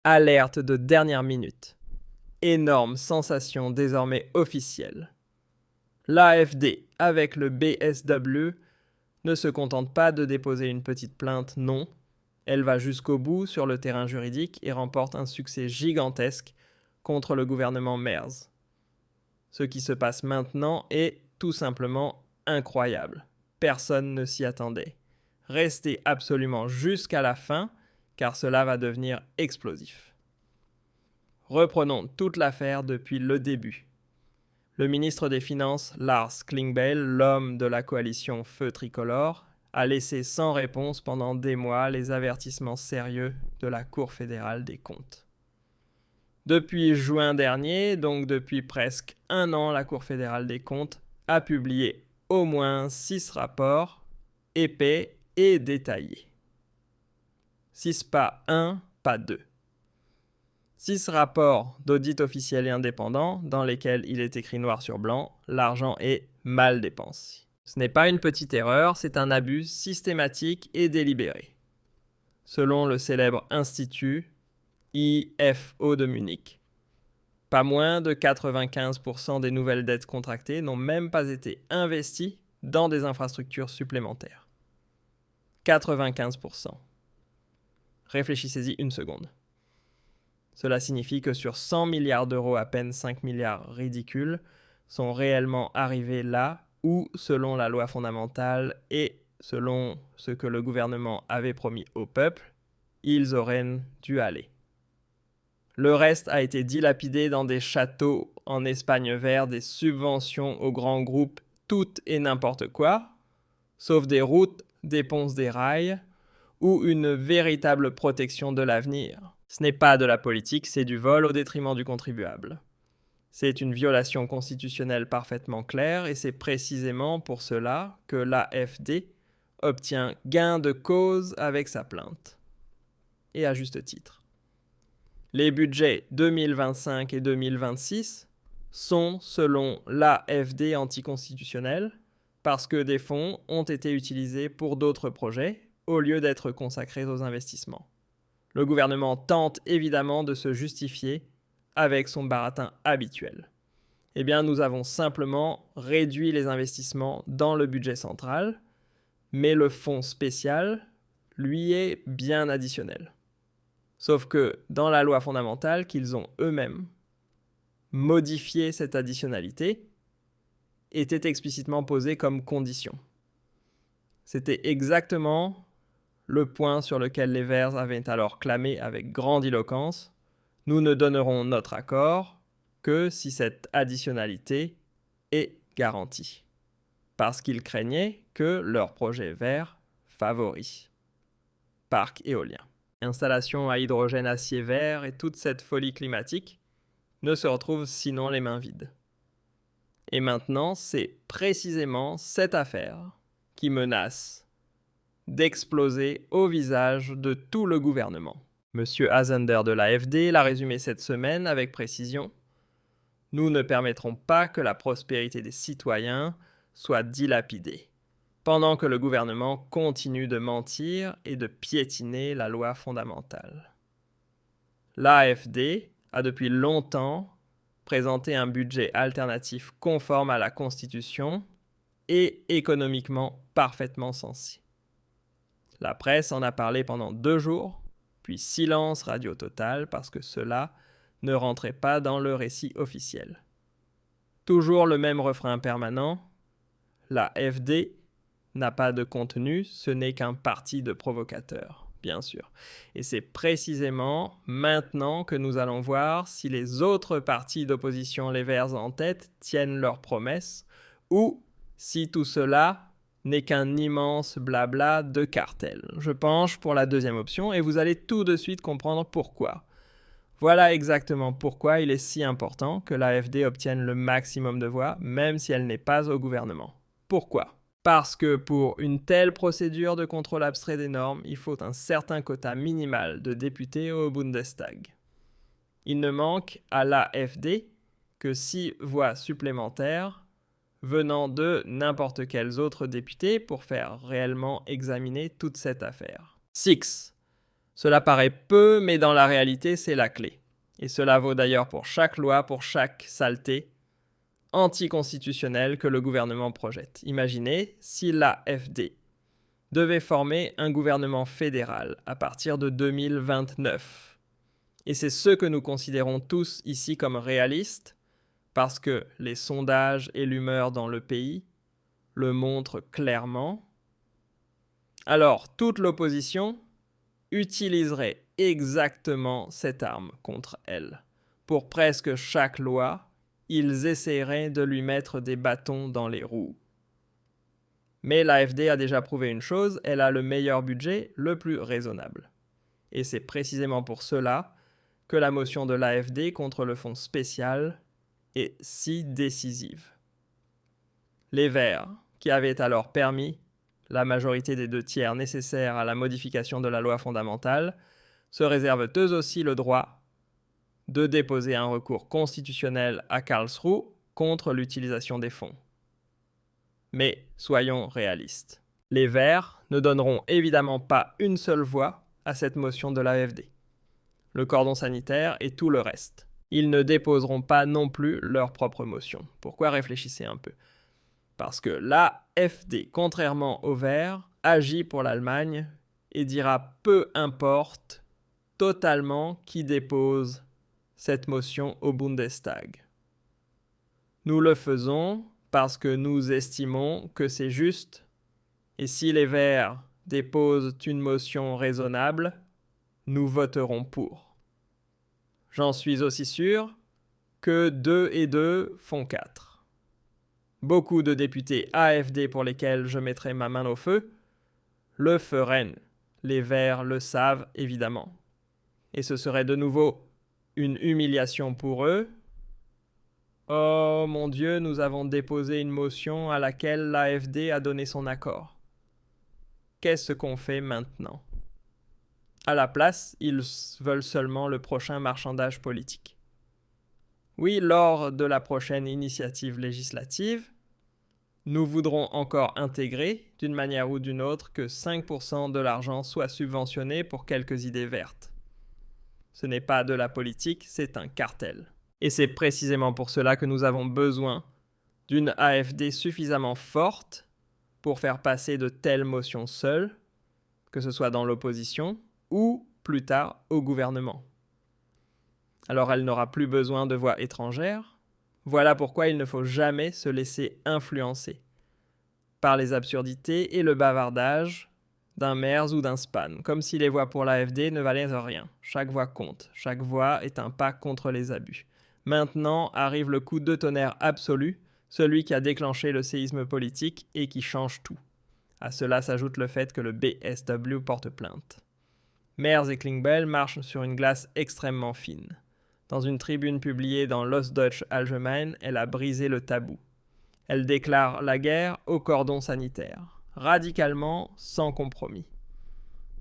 Alerte de dernière minute. Énorme sensation désormais officielle. L'AfD, avec le BSW, ne se contente pas de déposer une petite plainte, non. Elle va jusqu'au bout sur le terrain juridique et remporte un succès gigantesque contre le gouvernement Merz. Ce qui se passe maintenant est tout simplement incroyable. Personne ne s'y attendait. Restez absolument jusqu'à la fin, car cela va devenir explosif. Reprenons toute l'affaire depuis le début. Le ministre des Finances, Lars Klingbeil, l'homme de la coalition Feu Tricolore, a laissé sans réponse pendant des mois les avertissements sérieux de la Cour fédérale des comptes. Depuis juin dernier, donc depuis presque un an, la Cour fédérale des comptes a publié au moins 6 rapports épais et détaillés. 6 pas 1, pas 2. 6 rapports d'audit officiel et indépendant dans lesquels il est écrit noir sur blanc, l'argent est mal dépensé. Ce n'est pas une petite erreur, c'est un abus systématique et délibéré. Selon le célèbre institut IFO de Munich, pas moins de 95% des nouvelles dettes contractées n'ont même pas été investies dans des infrastructures supplémentaires. 95%. Réfléchissez-y une seconde. Cela signifie que sur 100 milliards d'euros, à peine 5 milliards ridicules sont réellement arrivés là où, selon la loi fondamentale et selon ce que le gouvernement avait promis au peuple, ils auraient dû aller. Le reste a été dilapidé dans des châteaux en Espagne vers des subventions aux grands groupes, tout et n'importe quoi, sauf des routes, des ponts, des rails, ou une véritable protection de l'avenir. Ce n'est pas de la politique, c'est du vol au détriment du contribuable. C'est une violation constitutionnelle parfaitement claire et c'est précisément pour cela que l'AfD obtient gain de cause avec sa plainte. Et à juste titre. Les budgets 2025 et 2026 sont, selon l'AfD, anticonstitutionnels parce que des fonds ont été utilisés pour d'autres projets au lieu d'être consacrés aux investissements. Le gouvernement tente évidemment de se justifier avec son baratin habituel. Eh bien, nous avons simplement réduit les investissements dans le budget central, mais le fonds spécial, lui, est bien additionnel. Sauf que dans la loi fondamentale qu'ils ont eux-mêmes modifié cette additionnalité, était explicitement posée comme condition. C'était exactement le point sur lequel les Verts avaient alors clamé avec grandiloquence « Nous ne donnerons notre accord que si cette additionnalité est garantie », parce qu'ils craignaient que leur projet vert favorise. Parc éolien, installation à hydrogène acier vert et toute cette folie climatique ne se retrouvent sinon les mains vides. Et maintenant, c'est précisément cette affaire qui menace d'exploser au visage de tout le gouvernement. Monsieur Hazender de l'AfD l'a résumé cette semaine avec précision. Nous ne permettrons pas que la prospérité des citoyens soit dilapidée, pendant que le gouvernement continue de mentir et de piétiner la loi fondamentale. L'AfD a depuis longtemps présenté un budget alternatif conforme à la Constitution et économiquement parfaitement sensé. La presse en a parlé pendant 2 jours, puis silence radio total parce que cela ne rentrait pas dans le récit officiel. Toujours le même refrain permanent, la AfD n'a pas de contenu, ce n'est qu'un parti de provocateurs, bien sûr. Et c'est précisément maintenant que nous allons voir si les autres partis d'opposition, les Verts en tête, tiennent leurs promesses, ou si tout cela n'est qu'un immense blabla de cartel. Je penche pour la deuxième option et vous allez tout de suite comprendre pourquoi. Voilà exactement pourquoi il est si important que l'AfD obtienne le maximum de voix, même si elle n'est pas au gouvernement. Pourquoi ? Parce que pour une telle procédure de contrôle abstrait des normes, il faut un certain quota minimal de députés au Bundestag. Il ne manque à l'AfD que 6 voix supplémentaires venant de n'importe quels autres députés pour faire réellement examiner toute cette affaire. 6. Cela paraît peu, mais dans la réalité, c'est la clé. Et cela vaut d'ailleurs pour chaque loi, pour chaque saleté anticonstitutionnelle que le gouvernement projette. Imaginez si l'AfD devait former un gouvernement fédéral à partir de 2029. Et c'est ce que nous considérons tous ici comme réaliste, parce que les sondages et l'humeur dans le pays le montrent clairement. Alors, toute l'opposition utiliserait exactement cette arme contre elle. Pour presque chaque loi, ils essaieraient de lui mettre des bâtons dans les roues. Mais l'AfD a déjà prouvé une chose, elle a le meilleur budget, le plus raisonnable. Et c'est précisément pour cela que la motion de l'AfD contre le fonds spécial est si décisive. Les Verts, qui avaient alors permis la majorité des 2/3 nécessaires à la modification de la loi fondamentale, se réservent eux aussi le droit de déposer un recours constitutionnel à Karlsruhe contre l'utilisation des fonds. Mais soyons réalistes. Les Verts ne donneront évidemment pas une seule voix à cette motion de l'AfD. Le cordon sanitaire et tout le reste. Ils ne déposeront pas non plus leur propre motion. Pourquoi? Réfléchissez un peu. Parce que l'AfD, contrairement aux Verts, agit pour l'Allemagne et dira peu importe totalement qui dépose cette motion au Bundestag. Nous le faisons parce que nous estimons que c'est juste, et si les Verts déposent une motion raisonnable, nous voterons pour. J'en suis aussi sûr que 2 et 2 font 4. Beaucoup de députés AfD pour lesquels je mettrai ma main au feu le feraient. Les Verts le savent évidemment. Et ce serait de nouveau une humiliation pour eux. Oh mon Dieu, nous avons déposé une motion à laquelle l'AfD a donné son accord. Qu'est-ce qu'on fait maintenant? À la place, ils veulent seulement le prochain marchandage politique. Oui, lors de la prochaine initiative législative, nous voudrons encore intégrer, d'une manière ou d'une autre, que 5% de l'argent soit subventionné pour quelques idées vertes. Ce n'est pas de la politique, c'est un cartel. Et c'est précisément pour cela que nous avons besoin d'une AfD suffisamment forte pour faire passer de telles motions seules, que ce soit dans l'opposition ou plus tard au gouvernement. Alors elle n'aura plus besoin de voix étrangères. Voilà pourquoi il ne faut jamais se laisser influencer par les absurdités et le bavardage d'un Merz ou d'un Spahn, comme si les voix pour l'AfD ne valaient rien. Chaque voix compte, chaque voix est un pas contre les abus. Maintenant arrive le coup de tonnerre absolu, celui qui a déclenché le séisme politique et qui change tout. À cela s'ajoute le fait que le BSW porte plainte. Merz et Klingbeil marchent sur une glace extrêmement fine. Dans une tribune publiée dans l'Ostdeutsche Allgemeine, elle a brisé le tabou. Elle déclare la guerre au cordon sanitaire, radicalement, sans compromis.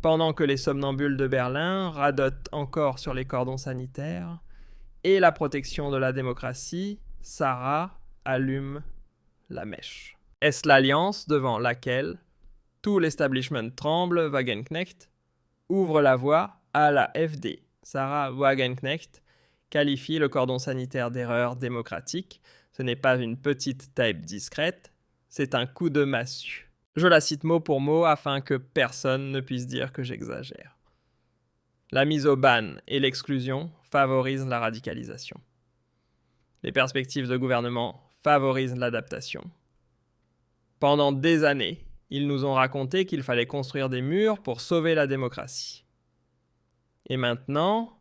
Pendant que les somnambules de Berlin radotent encore sur les cordons sanitaires et la protection de la démocratie, Sarah allume la mèche. Est-ce l'alliance devant laquelle tout l'establishment tremble? Wagenknecht ouvre la voie à la FD. Sarah Wagenknecht qualifie le cordon sanitaire d'erreur démocratique. Ce n'est pas une petite tape discrète, c'est un coup de massue. Je la cite mot pour mot afin que personne ne puisse dire que j'exagère. La mise au ban et l'exclusion favorisent la radicalisation. Les perspectives de gouvernement favorisent l'adaptation. Pendant des années, ils nous ont raconté qu'il fallait construire des murs pour sauver la démocratie. Et maintenant,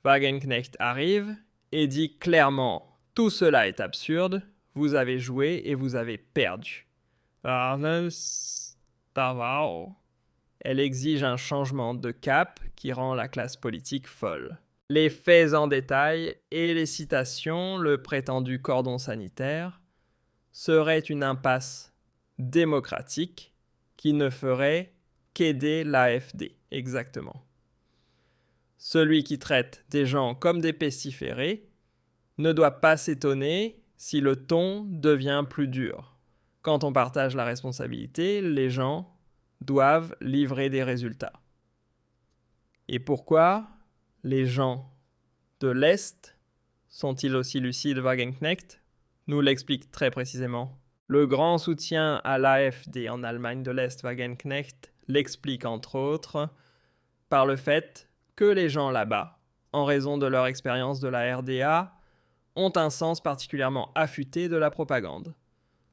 Wagenknecht arrive et dit clairement « Tout cela est absurde, vous avez joué et vous avez perdu. » Elle exige un changement de cap qui rend la classe politique folle. Les faits en détail et les citations, le prétendu cordon sanitaire, seraient une impasse démocratique qui ne ferait qu'aider l'AfD, exactement. Celui qui traite des gens comme des pestiférés ne doit pas s'étonner si le ton devient plus dur. Quand on partage la responsabilité, les gens doivent livrer des résultats. Et pourquoi les gens de l'Est sont-ils aussi lucides, Wagenknecht nous l'explique très précisément. Le grand soutien à l'AfD en Allemagne de l'Est, Wagenknecht, l'explique entre autres par le fait que les gens là-bas, en raison de leur expérience de la RDA, ont un sens particulièrement affûté de la propagande.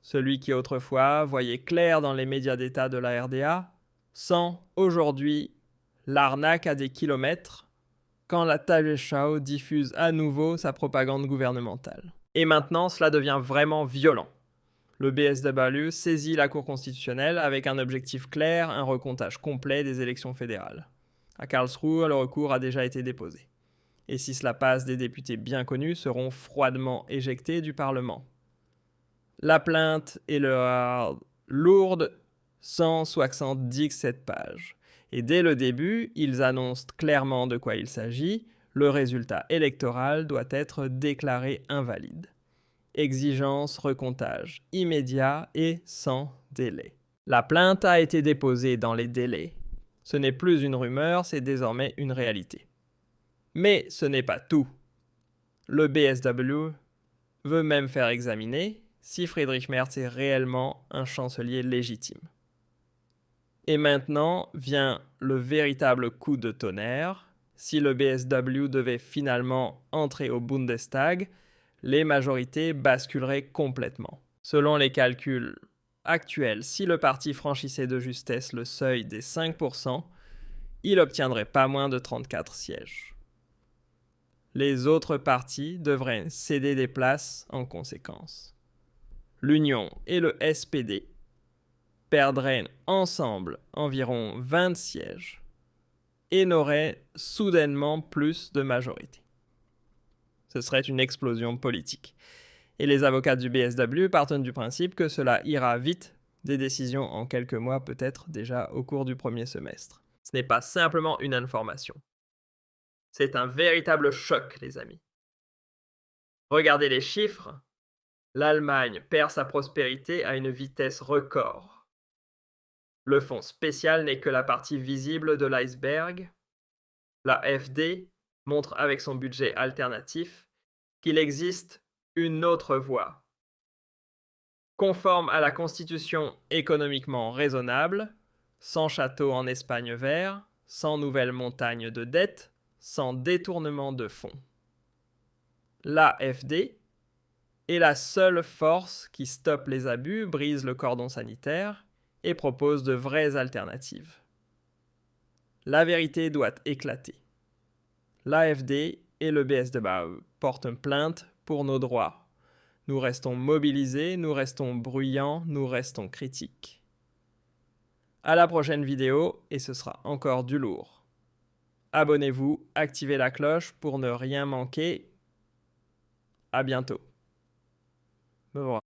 Celui qui autrefois voyait clair dans les médias d'État de la RDA sent aujourd'hui l'arnaque à des kilomètres quand la Tagesschau diffuse à nouveau sa propagande gouvernementale. Et maintenant, cela devient vraiment violent. Le BSW saisit la Cour constitutionnelle avec un objectif clair, un recomptage complet des élections fédérales. À Karlsruhe, le recours a déjà été déposé. Et si cela passe, des députés bien connus seront froidement éjectés du Parlement. La plainte est lourde, 177 pages. Et dès le début, ils annoncent clairement de quoi il s'agit. Le résultat électoral doit être déclaré invalide. Exigence, recomptage immédiat et sans délai. La plainte a été déposée dans les délais. Ce n'est plus une rumeur, c'est désormais une réalité. Mais ce n'est pas tout. Le BSW veut même faire examiner si Friedrich Merz est réellement un chancelier légitime. Et maintenant vient le véritable coup de tonnerre. Si le BSW devait finalement entrer au Bundestag, les majorités basculeraient complètement. Selon les calculs actuels, si le parti franchissait de justesse le seuil des 5%, il obtiendrait pas moins de 34 sièges. Les autres partis devraient céder des places en conséquence. L'Union et le SPD perdraient ensemble environ 20 sièges et n'auraient soudainement plus de majorité. Ce serait une explosion politique. Et les avocats du BSW partent du principe que cela ira vite, des décisions en quelques mois peut-être déjà au cours du premier semestre. Ce n'est pas simplement une information. C'est un véritable choc, les amis. Regardez les chiffres. L'Allemagne perd sa prospérité à une vitesse record. Le fonds spécial n'est que la partie visible de l'iceberg. La AfD montre avec son budget alternatif qu'il existe une autre voie. Conforme à la constitution économiquement raisonnable, sans château en Espagne vert, sans nouvelles montagnes de dettes, sans détournement de fonds. L'AfD est la seule force qui stoppe les abus, brise le cordon sanitaire et propose de vraies alternatives. La vérité doit éclater. L'AfD et le BSW portent plainte pour nos droits. Nous restons mobilisés, nous restons bruyants, nous restons critiques. À la prochaine vidéo et ce sera encore du lourd. Abonnez-vous, activez la cloche pour ne rien manquer. À bientôt. Au revoir.